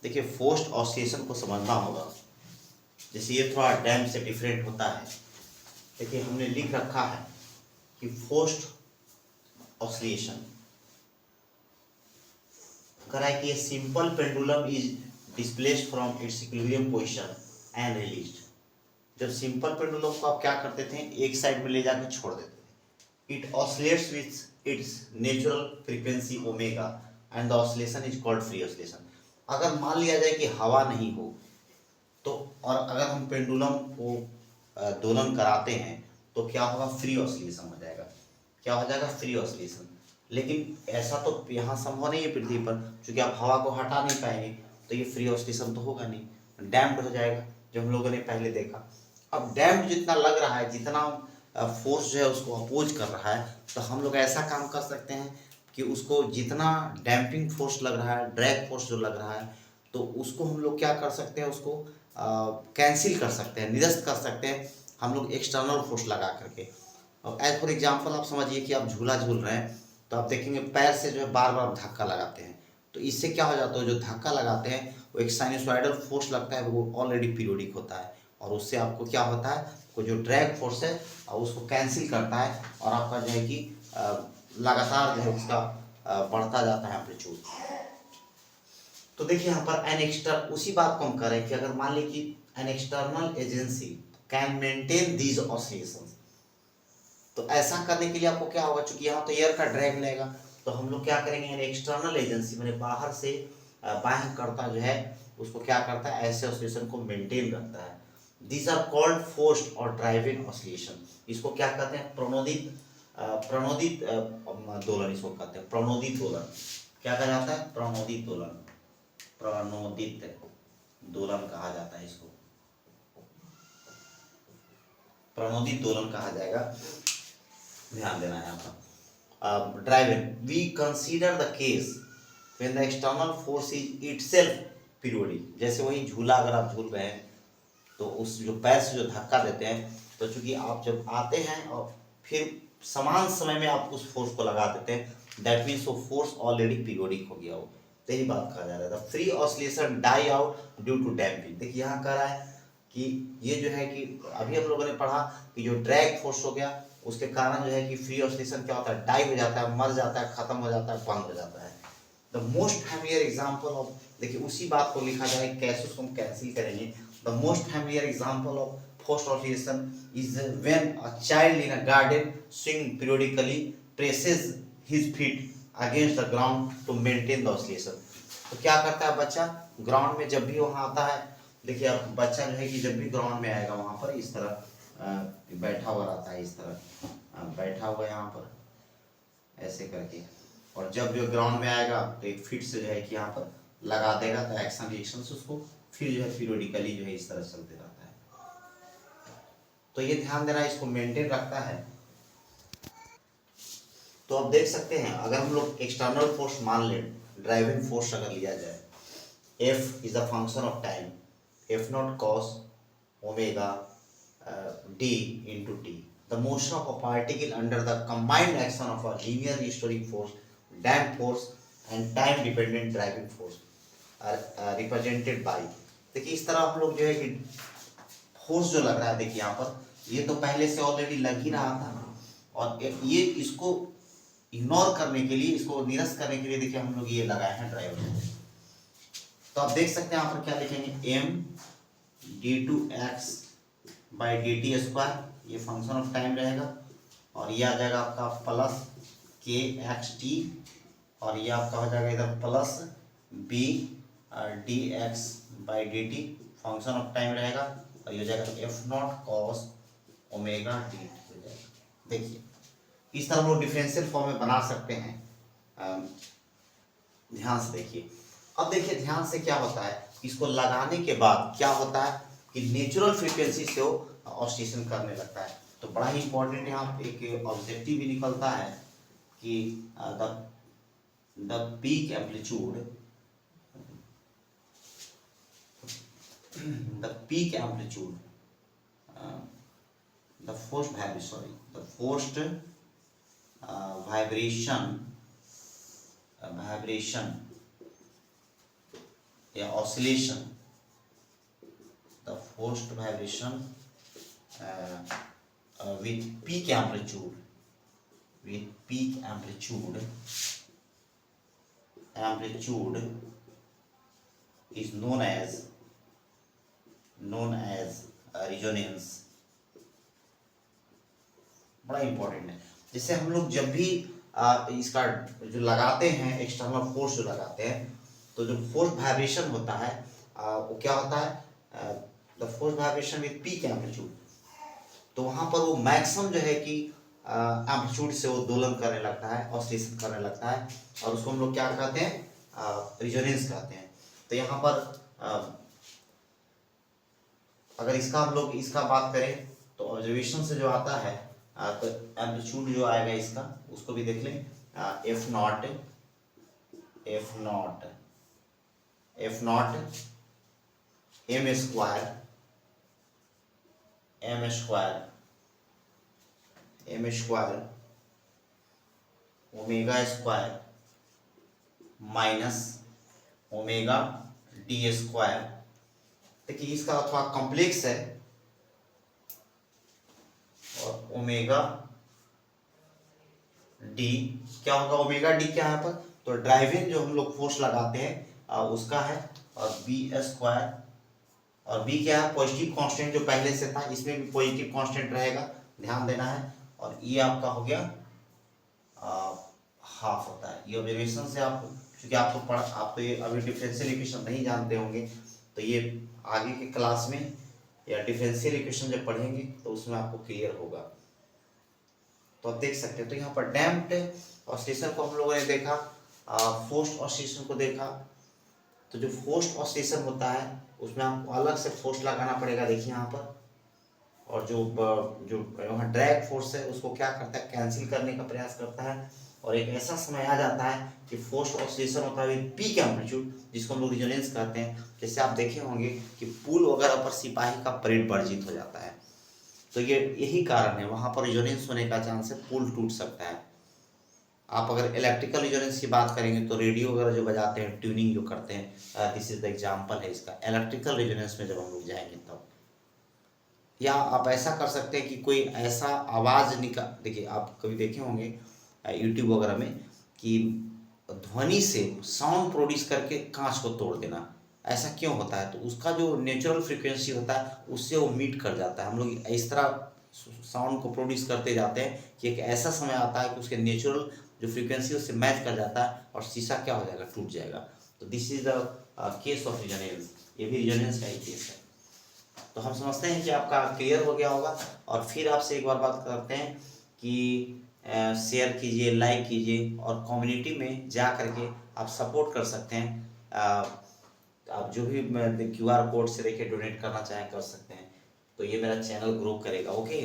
देखिए forced oscillation को समझना होगा। जैसे ये थोड़ा डैम्प से डिफरेंट होता है। देखिए हमने लिख रखा है कि फोर्स्ड ऑसिलेशन करा है कि ये simple pendulum is displaced from its equilibrium position and released. जब सिंपल पेंडुलम को आप क्या करते थे, एक साइड में ले जाकर छोड़ देते थे। It oscillates with its natural frequency omega and the oscillation is called free oscillation. अगर मान लिया जाए कि हवा नहीं हो तो, और अगर हम पेंडुलम को दोलन कराते हैं तो क्या होगा, फ्री ऑसिलेशन हो जाएगा। क्या हो जाएगा, फ्री ऑसिलेशन। लेकिन ऐसा तो यहाँ संभव नहीं है पृथ्वी पर, क्योंकि आप हवा को हटा नहीं पाएंगे, तो ये फ्री ऑसिलेशन तो होगा नहीं, डैम्प्ड हो जाएगा, जो हम लोगों ने पहले देखा। अब डैम्प जितना लग रहा है, जितना फोर्स जो है उसको अपोज कर रहा है, तो हम लोग ऐसा काम कर सकते हैं कि उसको जितना डैम्पिंग फोर्स लग रहा है, ड्रैग फोर्स जो लग रहा है, तो उसको हम लोग क्या कर सकते हैं, उसको कैंसिल कर सकते हैं, निरस्त कर सकते हैं हम लोग एक्सटर्नल फोर्स लगा करके। अब एज फॉर एग्जांपल आप समझिए कि आप झूला झूल रहे हैं, तो आप देखेंगे पैर से जो है बार बार धक्का लगाते हैं, तो इससे क्या हो जाता है, जो धक्का लगाते हैं वो एक साइनसॉइडल फोर्स लगता है, वो ऑलरेडी पीरियोडिक होता है, और उससे आपको क्या होता है, वो जो ड्रैग फोर्स है उसको कैंसिल करता है, और आपका जो है कि लगातार जो है उसका बढ़ता जाता है एम्पलीट्यूड। तो देखिए यहाँ पर एन एक्सटर्नल, उसी बात को हम करें कि अगर मान लीजिए कि an external agency can maintain these oscillations, तो ऐसा करने के लिए आपको क्या होगा, चूंकि यहाँ तो एयर का ड्रैग लेगा, तो हम लोग क्या करेंगे, एन एक्सटर्नल एजेंसी मैंने बाहर से बाह्य करता जो है उसको क्या करता है, ऐसे ऑसिलेशन को मेंटेन रखता है। दीज आर कॉल्ड फोर्स्ड और ड्राइविंग ऑसिलेशन। इसको क्या कहते हैं, प्रणोदित प्रणोदित दोलन इसको कहते हैं, प्रणोदित दोलन। क्या कहा जाता है, प्रणोदित दोलन, प्रणोदित दोलन कहा जाता है इसको, प्रणोदित दोलन कहा जाएगा। ध्यान देना है यहाँ पर। Driving we consider the case when the external force is itself periodic. जैसे वही झूला अगर आप झूल रहे हैं, तो उस जो पैर से जो धक्का देते हैं, तो चूंकि आप जब आते हैं और फिर समान समय में आप उस फोर्स को लगा देते हैं, दैट मीन्स वो फोर्स ऑलरेडी पीरियोडिक हो गया हो। तो यही बात कहा जा रहा था, free oscillation die out due to damping. देखिए यहाँ कह रहा है कि ये जो है कि अभी हम लोगों ने पढ़ा कि जो ड्रैग फोर्स हो गया उसके कारण जो है कि फ्री ऑसिलेशन क्या होता है, डाई हो जाता है, मर जाता है, खत्म हो जाता है, बंद हो जाता है। The most familiar example of, देखिए उसी बात को लिखा जाए, कैसे उसको हम कैंसिल करेंगे। The most familiar example of forced oscillation is when a child in a garden swing periodically presses his feet against the ground to maintain the oscillation. तो क्या करता है बच्चा, ग्राउंड में जब भी वहाँ आता है, देखिए अब बच्चा जो है कि जब भी ग्राउंड में आएगा वहाँ पर इस तरह बैठा हुआ रहता है, इस तरह बैठा हुआ यहाँ पर ऐसे करके, और जब जो ग्राउंड में आएगा तो एक फिट से जो है कि यहाँ पर लगा देगा, तो एक्शन रिएक्शन से उसको फिर जो है पीरियोडिकली जो है इस तरह चलते रहता है। तो ये ध्यान देना, इसको मेंटेन रखता है। तो आप देख सकते हैं, अगर हम लोग एक्सटर्नल फोर्स मान लें, ड्राइविंग फोर्स अगर लिया जाए, F is a function of time, F naught cos omega d into t. The motion of a particle under the combined action of a linear restoring force, damp force and time dependent driving force are represented by। देखिए इस तरह हम लोग जो है कि force जो लग रहा है, देखिए यहाँ पर ये तो पहले से ऑलरेडी लग ही रहा था, और ये इसको इग्नोर करने के लिए, इसको निरस्त करने के लिए देखिए हम लोग ये लगाए हैं ड्राइवर। तो आप देख सकते हैं यहाँ पर क्या लिखेंगे, m d2x by D T square, ये फंक्शन ऑफ टाइम रहेगा, और ये आ जाएगा आपका प्लस के एक्स टी, और ये आपका हो जाएगा इधर plus B D X by D T, function of time रहेगा, और ये हो जाएगा F naught cos omega D हो जाएगा। देखिए इस तरह हम लोग डिफरेंशियल फॉर्म में बना सकते हैं। ध्यान से देखिए, अब देखिए ध्यान से क्या होता है, इसको लगाने के बाद क्या होता है कि नेचुरल फ्रीक्वेंसी से वो ऑसिलेशन करने लगता है। तो बड़ा ही इंपॉर्टेंट यहाँ एक ऑब्जेक्टिव भी निकलता है कि the peak amplitude, the peak amplitude, the forced vibration, sorry the forced vibration या oscillation, the forced vibration with peak amplitude is known as resonance। बड़ा इंपॉर्टेंट है। जैसे हम लोग जब भी इसका जो लगाते हैं, एक्सटर्नल फोर्स जो लगाते हैं, तो जो फोर्स वाइब्रेशन होता है वो क्या होता है, the force vibration with peak amplitude, तो वहां पर वो मैक्सिमम जो है कि एम्पलीट्यूड से वो दोलन करने लगता है, ऑसिलेशन करने लगता है, और उसको हम लोग क्या कहते हैं, रिजोनेंस कहते हैं। तो यहाँ पर अगर इसका हम लोग इसका बात करें तो ऑब्जर्वेशन से जो आता है तो एम्पलीट्यूड जो आएगा इसका, उसको भी देख लें, F naught M square omega square minus omega D square. देखिए इसका थोड़ा कॉम्प्लेक्स है, और ओमेगा डी क्या होगा, ओमेगा डी क्या है यहाँ पर, तो ड्राइविंग जो हम लोग फोर्स लगाते हैं उसका है, और बी स्क्वायर, और बी क्या है, पॉजिटिव कांस्टेंट जो पहले से था, इसमें भी पॉजिटिव कांस्टेंट रहेगा, ध्यान देना है। और ये आपका हो गया हाफ होता है। ये ऑब्जर्वेशन से आप, क्योंकि आप तो ये अभी डिफरेंशियल इक्वेशन नहीं जानते होंगे, तो ये आगे के क्लास में या डिफरेंशियल इक्वेशन जब पढ़ेंगे तो उसमें आपको क्लियर होगा। तो आप देख सकते हैं, तो यहाँ पर डैम्प्ड ऑसिलेशन को हम लोगों ने देखा, फोर्स्ड ऑसिलेशन को देखा। तो जो फोर्स्ड ऑसिलेशन होता है उसमें आपको अलग से फोर्स लगाना पड़ेगा, देखिए यहाँ पर, और जो वहाँ ड्रैग फोर्स है उसको क्या करता है, कैंसिल करने का प्रयास करता है, और एक ऐसा समय आ जाता है कि फोर्स्ड ऑसिलेशन होता है विद पीक एम्पलीट्यूड, जिसको हम लोग रिजोनेंस कहते हैं। जैसे आप देखे होंगे कि पुल वगैरह पर सिपाही का परेड वर्जित हो जाता है, तो ये यही कारण है, वहाँ पर रिजोनेंस होने का चांस है, पुल टूट सकता है। आप अगर इलेक्ट्रिकल रिजोनेंस की बात करेंगे तो रेडियो वगैरह जो बजाते हैं, ट्यूनिंग जो करते हैं, दिस इज द एग्जांपल है इसका, इलेक्ट्रिकल रिजोनेंस में जब हम लोग जाएंगे तब। या आप ऐसा कर सकते हैं कि कोई ऐसा आवाज़ निकाल, देखिए आप कभी देखे होंगे यूट्यूब वगैरह में कि ध्वनि से साउंड प्रोड्यूस करके कांच को तोड़ देना, ऐसा क्यों होता है, तो उसका जो नेचुरल फ्रीक्वेंसी होता है उससे वो मीट कर जाता है। हम लोग इस तरह साउंड को प्रोड्यूस करते जाते हैं कि एक ऐसा समय आता है कि उसके नेचुरल जो फ्रीक्वेंसी उससे मैच कर जाता है, और शीशा क्या हो जाएगा, टूट जाएगा। तो this is the case of resonance, ये भी रिजोनेंस का ही केस है। तो हम समझते हैं कि आपका क्लियर हो गया होगा। और फिर आपसे एक बार बात करते हैं कि शेयर कीजिए, लाइक कीजिए, और कम्युनिटी में जा करके आप सपोर्ट कर सकते हैं। आप जो भी QR कोड से देखिए डोनेट करना चाहें कर सकते हैं, तो ये मेरा चैनल ग्रो करेगा। ओके।